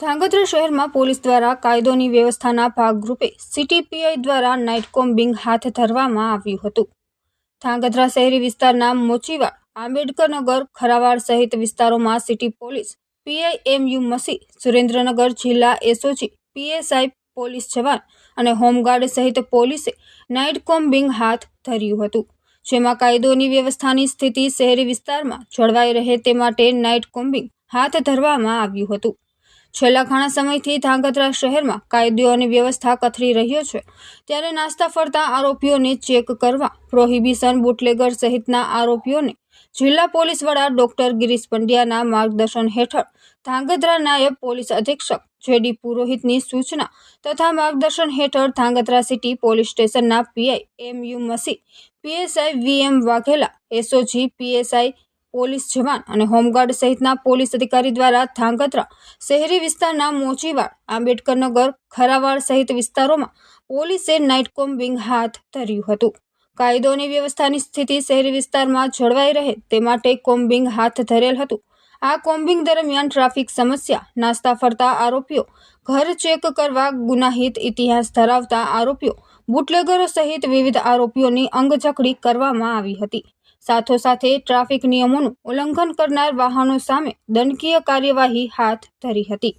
ધાંગધ્રા શહેરમાં પોલીસ દ્વારા કાયદોની વ્યવસ્થાના ભાગરૂપે સિટી પીઆઈ દ્વારા નાઇટ કોમ્બિંગ હાથ ધરવામાં આવ્યું હતું। ધાંગધ્રા શહેરી વિસ્તારના મોચીવાડ, આંબેડકરનગર, ખરાવાડ સહિત વિસ્તારોમાં city police PI MU Masi, Surendranagar જિલ્લા એસઓજી, પીએસઆઈ, પોલીસ જવાન અને હોમગાર્ડ સહિત પોલીસે નાઇટ કોમ્બિંગ હાથ ધર્યું હતું, જેમાં કાયદોની વ્યવસ્થાની સ્થિતિ શહેરી વિસ્તારમાં જળવાઈ રહે તે માટે નાઇટ કોમ્બિંગ હાથ ધરવામાં આવ્યું હતું। છેલ્લા ઘણા સમયથી ધાંગધ્રા શહેરમાં કાયદો અને વ્યવસ્થા કથળી રહ્યો છે, ત્યારે નાસ્તા ફરતા આરોપીઓને ચેક કરવા પ્રોહિબિશન, બુટલેગર સહિતના આરોપીઓને જિલ્લા પોલીસ વડા ડોક્ટર ગિરીશ પંડ્યાના માર્ગદર્શન હેઠળ ધાંગધ્રા નાયબ પોલીસ અધિક્ષક જેડી પુરોહિતની સૂચના તથા માર્ગદર્શન હેઠળ ધાંગધ્રા સિટી પોલીસ સ્ટેશનના PI MU Masi, PSI VM Vaghela, SOG, PSI, police જવાન અને હોમગાર્ડ સહિતના પોલીસ અધિકારી દ્વારા ધાંગધ્રા શહેરી વિસ્તારના મોચીવાડ, આંબેડકરનગર, ખરાવાડ સહિત વિસ્તારોમાં પોલીસે નાઇટ કોમ્બિંગ હાથ ધર્યું હતું। કાયદો અને વ્યવસ્થાની સ્થિતિ શહેરી વિસ્તારમાં જળવાઈ રહે તે માટે કોમ્બિંગ હાથ ધરેલ હતું। આ કોમ્બિંગ દરમિયાન ટ્રાફિક સમસ્યા, નાસ્તા ફરતા આરોપીઓ, ઘર ચેક કરવા, ગુનાહિત ઇતિહાસ ધરાવતા આરોપીઓ, બુટલેગરો સહિત વિવિધ આરોપીઓની અંગજકડી કરવામાં આવી હતી। સાથોસાથે ટ્રાફિક નિયમોનું ઉલ્લંઘન કરનાર વાહનો સામે દંડકીય કાર્યવાહી હાથ ધરી હતી।